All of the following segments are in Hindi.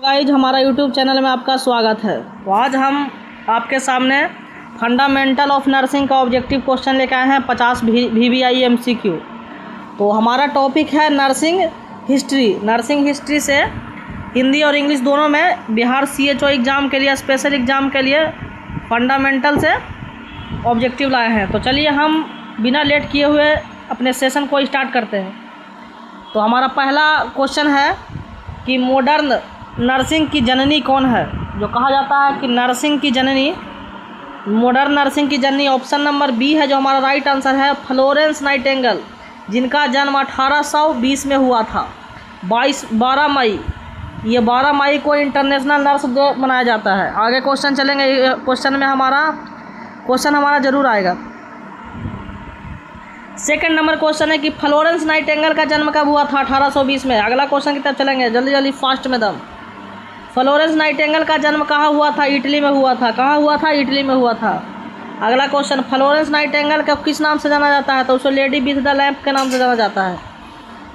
गाइज हमारा यूट्यूब चैनल में आपका स्वागत है। तो आज हम आपके सामने फंडामेंटल ऑफ नर्सिंग का ऑब्जेक्टिव क्वेश्चन लेकर आए हैं 50 VVI MCQ। तो हमारा टॉपिक है नर्सिंग हिस्ट्री। नर्सिंग हिस्ट्री से हिंदी और इंग्लिश दोनों में बिहार CHO एग्ज़ाम के लिए, स्पेशल एग्ज़ाम के लिए फंडामेंटल से ऑब्जेक्टिव लाए हैं। तो चलिए हम बिना लेट किए हुए अपने सेशन को स्टार्ट करते हैं। तो हमारा पहला क्वेश्चन है कि मॉडर्न नर्सिंग की जननी कौन है। जो कहा जाता है कि नर्सिंग की जननी, मॉडर्न नर्सिंग की जननी, ऑप्शन नंबर बी है जो हमारा राइट आंसर है, फ्लोरेंस नाइटिंगेल, जिनका जन्म 1820 में हुआ था, 12 मई। ये 12 मई को इंटरनेशनल नर्स डे मनाया जाता है। आगे क्वेश्चन चलेंगे, क्वेश्चन हमारा ज़रूर आएगा। सेकंड नंबर क्वेश्चन है कि फ्लोरेंस नाइटिंगेल का जन्म कब हुआ था, 1820 में। अगला क्वेश्चन की तरफ चलेंगे, जल्दी फास्ट में दम। फ्लोरेंस नाइटिंगेल का जन्म कहाँ हुआ था, इटली में हुआ था। कहाँ हुआ था, इटली में हुआ था। अगला क्वेश्चन, फ्लोरेंस नाइटिंगेल को किस नाम से जाना जाता है, तो उसे लेडी विथ द लैम्प के नाम से जाना जाता है।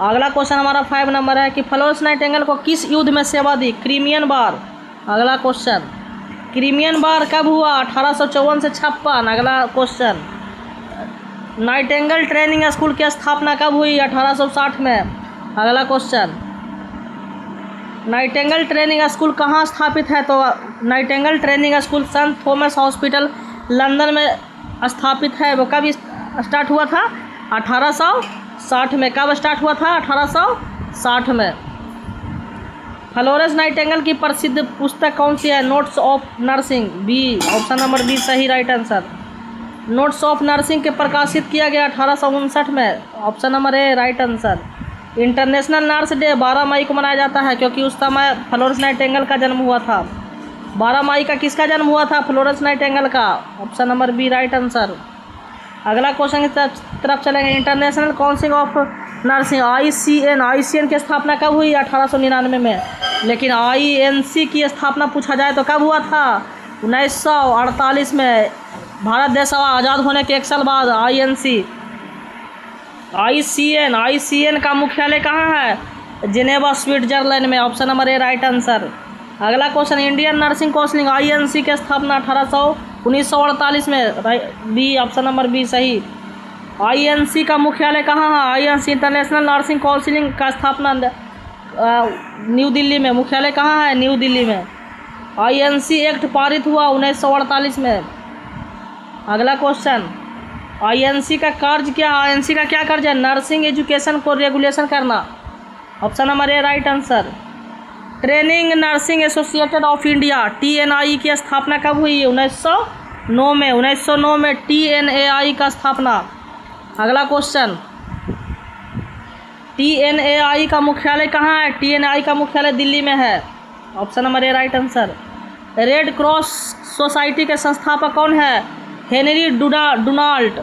अगला क्वेश्चन हमारा 5 नंबर है कि फ्लोरेंस नाइटिंगेल को किस युद्ध में सेवा दी, क्रीमियन वार। अगला क्वेश्चन, क्रीमियन वार कब हुआ, 1854 से 56। अगला क्वेश्चन, नाइटिंगेल ट्रेनिंग स्कूल की स्थापना कब हुई, 1860 में। अगला क्वेश्चन, नाइटिंगेल ट्रेनिंग स्कूल कहाँ स्थापित है, तो Nightingale training school saint Thomas hospital London में स्थापित है। वो कब स्टार्ट हुआ था, 1860 में। कब स्टार्ट हुआ था, 1860 में। फ्लोरेंस नाइटिंगेल की प्रसिद्ध पुस्तक कौन सी है, notes of nursing, B, option number B सही right answer. Notes of nursing के प्रकाशित किया गया 1859 में, option number A right answer. International nurse day 12 मई को मनाया जाता है क्योंकि उस समय फ्लोरेंस नाइटिंगेल का जन्म हुआ था। 12 मई का किसका जन्म हुआ था, फ्लोरेंस नाइटिंगेल का, option number B right answer. अगला क्वेश्चन की तरफ चलेंगे, international council of nursing ICN की स्थापना कब हुई, 1899 में। लेकिन INC की स्थापना पूछा जाए तो कब हुआ था, 1948 में। भारत देश आज़ाद होने के 1 साल बाद ICN का मुख्यालय कहाँ है, जिनेवा स्विट्जरलैंड में, option number A right answer. अगला question, Indian nursing council INC की स्थापना 1948 में, बी, ऑप्शन नंबर बी सही। INC का मुख्यालय कहाँ है, INC इंटरनेशनल नर्सिंग काउंसिल का स्थापना न्यू दिल्ली में, मुख्यालय कहाँ है, न्यू दिल्ली में। INC एक्ट पारित हुआ 1948 में। अगला क्वेश्चन, INC का कार्य क्या है, INC का क्या कार्य है, नर्सिंग एजुकेशन को रेगुलेशन करना, option number A right answer. Training nursing associated of India TNI की स्थापना कब हुई, 1909 में। 1909 में TNAI का स्थापना। अगला क्वेश्चन, TNAI का मुख्यालय कहाँ है, TNAI का मुख्यालय दिल्ली में है, option number A right answer. Red cross society के संस्थापक कौन है, Henry Donald,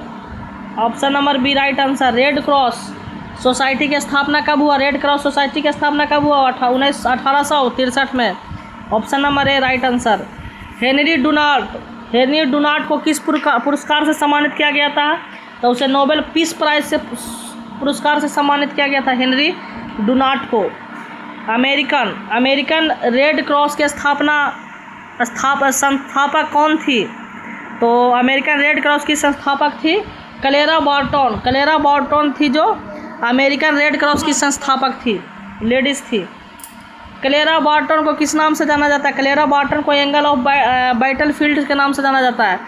option number B right answer. Red cross society की स्थापना कब हुआ, रेड क्रॉस सोसाइटी की स्थापना कब हुआ, 1863 में, option number A right answer. Henry Donald को किस पुरस्कार से सम्मानित किया गया था, तो उसे नोबेल पीस प्राइज से पुरस्कार से सम्मानित किया गया था हेनरी डोनाल्ड को। अमेरिकन रेड क्रॉस के संस्थापक कौन थी, तो अमेरिकन रेड क्रॉस की संस्थापक थी क्लेरा बार्टन थी, जो अमेरिकन रेड क्रॉस की संस्थापक थी, लेडीज़ थी। क्लेरा बार्टन को किस नाम से जाना जाता है, क्लेरा बार्टन को एंगल ऑफ बैटल फील्ड के नाम से जाना जाता है।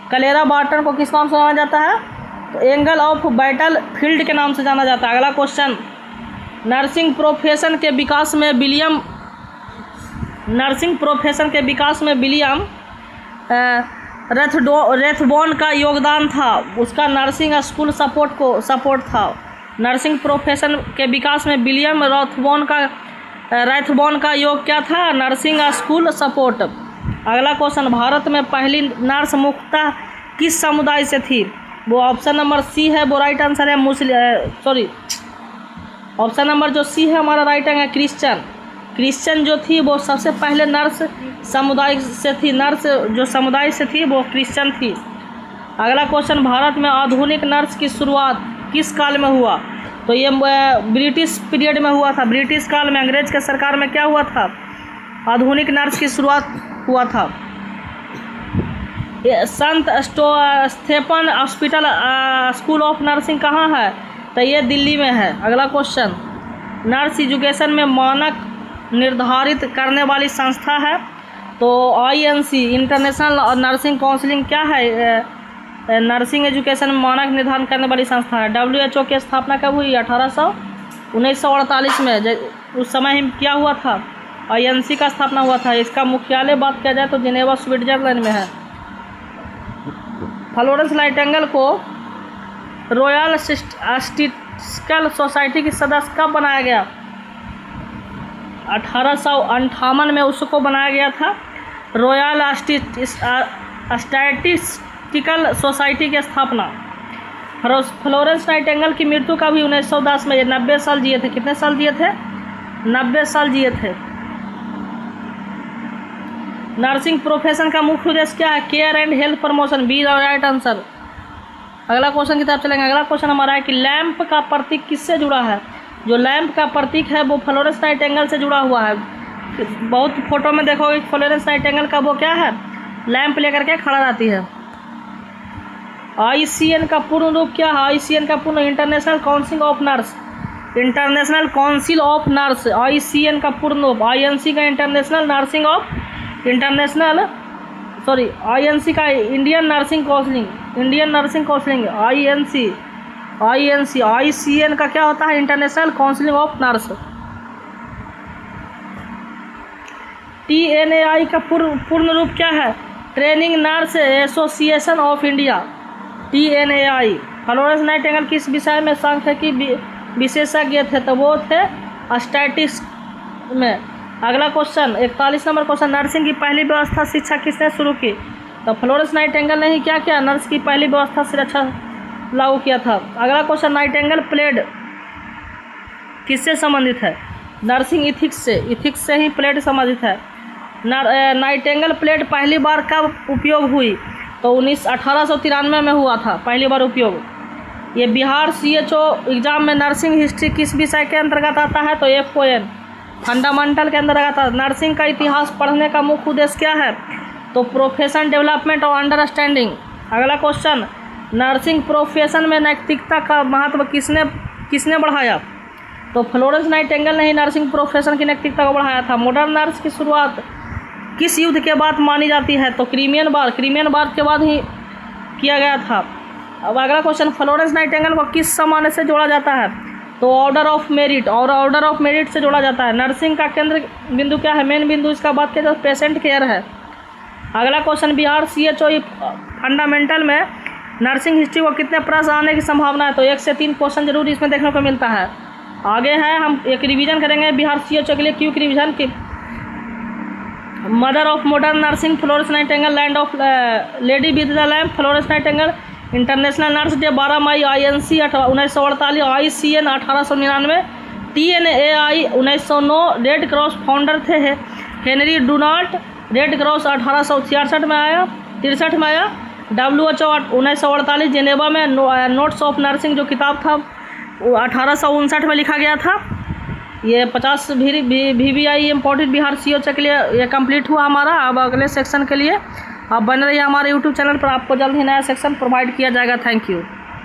क्लेरा बार्टन को किस नाम से जाना जाता है, तो एंगल ऑफ बैटल फील्ड के नाम से जाना जाता है। अगला क्वेश्चन, नर्सिंग प्रोफेशन के विकास में विलियम रेथबोन का योगदान था, उसका नर्सिंग स्कूल सपोर्ट था। नर्सिंग प्रोफेशन के विकास में विलियम रेथबोन का योग क्या था, नर्सिंग स्कूल सपोर्ट। अगला क्वेश्चन, भारत में पहली नर्स मुख्यतः किस समुदाय से थी, वो ऑप्शन नंबर सी है, वो राइट आंसर है। ऑप्शन नंबर जो सी है हमारा राइट आंसर है, क्रिश्चियन जो थी वो सबसे पहले नर्स समुदाय से थी, नर्स जो समुदाय से थी वो क्रिश्चियन थी। अगला क्वेश्चन, भारत में आधुनिक नर्स की शुरुआत किस काल में हुआ, तो ये ब्रिटिश पीरियड में हुआ था। ब्रिटिश काल में, अंग्रेज के सरकार में क्या हुआ था, आधुनिक नर्स की शुरुआत हुआ था? ये संत Stephen hospital school of nursing कहाँ है? तो ये दिल्ली में है। अगला क्वेश्चन, नर्स एजुकेशन में मानक निर्धारित करने वाली संस्था है? तो INC इंटरनेशनल नर्सिंग काउंसिलिंग क्या है? नर्सिंग एजुकेशन में मानक निर्धारण करने वाली संस्था है। WHO की स्थापना कब हुई? 1948 में। उस समय ही क्या हुआ था? INC का स्थापना हुआ था। इसका मुख्यालय बात किया जाए तो जिनेवा स्विट्जरलैंड में है। फ्लोरेंस नाइटिंगेल को रॉयल स्टैटिस्टिकल सोसाइटी की सदस्य कब बनाया गया? 1858 में उसको बनाया गया था। रॉयल स्टैटिस्टिकल सोसाइटी की स्थापना। फ्लोरेंस नाइटिंगेल की मृत्यु का भी 1910 में। 90 साल जिए थे। कितने साल जिए थे? 90 साल जिए थे। नर्सिंग प्रोफेशन का मुख्य उद्देश्य क्या है? Care and health promotion. B right answer. अगला क्वेश्चन की तरफ चलेंगे। अगला क्वेश्चन हमारा है कि लैंप का प्रतीक किससे जुड़ा है? जो लैंप का प्रतीक है वो फ्लोरेंस नाइटिंगेल से जुड़ा हुआ है। बहुत फोटो में देखोगे फ्लोरेंस नाइटिंगेल का वो क्या है? लैंप लेकर के खड़ा रहती है। ICN का पूर्ण रूप क्या है? ICN का पूर्ण international council of nurse. International council of nurse. ICN का पूर्ण रूप। INC का इंटरनेशनल नर्सिंग ऑफ INC का Indian nursing counselling. Indian nursing counselling INC। ICN का क्या होता है? International counselling of nurse. TNAI का पूर्ण रूप क्या है? Training nurse association of India. TNAI। Florence Nightingale किस विषय में सांख्यिकी विशेषज्ञ थे? तो वो थे स्टैटिस्टिक्स में। अगला क्वेश्चन 41 नंबर क्वेश्चन, नर्सिंग की पहली व्यवस्था शिक्षा किसने शुरू की? तो फ्लोरेंस नाइटिंगेल ने ही क्या किया? नर्स की पहली व्यवस्था शिक्षा लागू किया था। अगला क्वेश्चन, नाइटिंगेल प्लेड किससे संबंधित है? नर्सिंग इथिक्स से। इथिक्स से ही प्लेड संबंधित है। नाइटिंगेल प्लेड पहली बार कब उपयोग हुई? तो 1893 में हुआ था पहली बार उपयोग। ये बिहार CHO एग्जाम में नर्सिंग हिस्ट्री किस विषय के अंतर्गत आता है? तो FON फंडामेंटल के अंदर आता है। नर्सिंग का इतिहास पढ़ने का मुख्य उद्देश्य क्या है? तो प्रोफेशन डेवलपमेंट और अंडरस्टैंडिंग। अगला क्वेश्चन, नर्सिंग प्रोफेशन में नैतिकता का महत्व किसने बढ़ाया? तो फ्लोरेंस नाइटिंगेल ने ही नर्सिंग प्रोफेशन की नैतिकता को बढ़ाया था। मॉडर्न नर्स की शुरुआत किस युद्ध के बाद मानी जाती है? तो क्रीमियन वार के बाद ही किया गया था। अब अगला क्वेश्चन, फ्लोरेंस नाइटिंगेल को किस सम्मान से जोड़ा जाता है? तो ऑर्डर ऑफ मेरिट। और ऑर्डर ऑफ मेरिट से जोड़ा जाता है। नर्सिंग का केंद्र बिंदु क्या है? मेन बिंदु इसका बात किया जाए तो पेशेंट केयर है। अगला क्वेश्चन, बिहार CHO फंडामेंटल में नर्सिंग हिस्ट्री को कितने प्रश्न आने की संभावना है? तो 1 से 3 क्वेश्चन जरूर इसमें देखने को मिलता है। आगे है हम एक रिवीजन करेंगे बिहार CHO के लिए। क्विक रिवीजन की mother of modern nursing Florence Nightingale. Land of lady with the lamp Florence Nightingale. International nurse day 12 मई। INC 1948। ICN 1899। TNAI 1909। Red cross founder थे हेनरी डुनाल्ट। रेड क्रॉस 1866 में आया, 63 में आया। WHO 1948। जेनेवा में नोट्स ऑफ नर्सिंग जो किताब था वो 1859 में लिखा गया था। ये 50 VVI इम्पोर्टेड बिहार CHO के लिए ये कंप्लीट हुआ हमारा। अब अगले सेक्शन के लिए आप बने रहिए हमारे YouTube चैनल पर। आपको जल्द ही नया सेक्शन प्रोवाइड किया जाएगा। Thank you.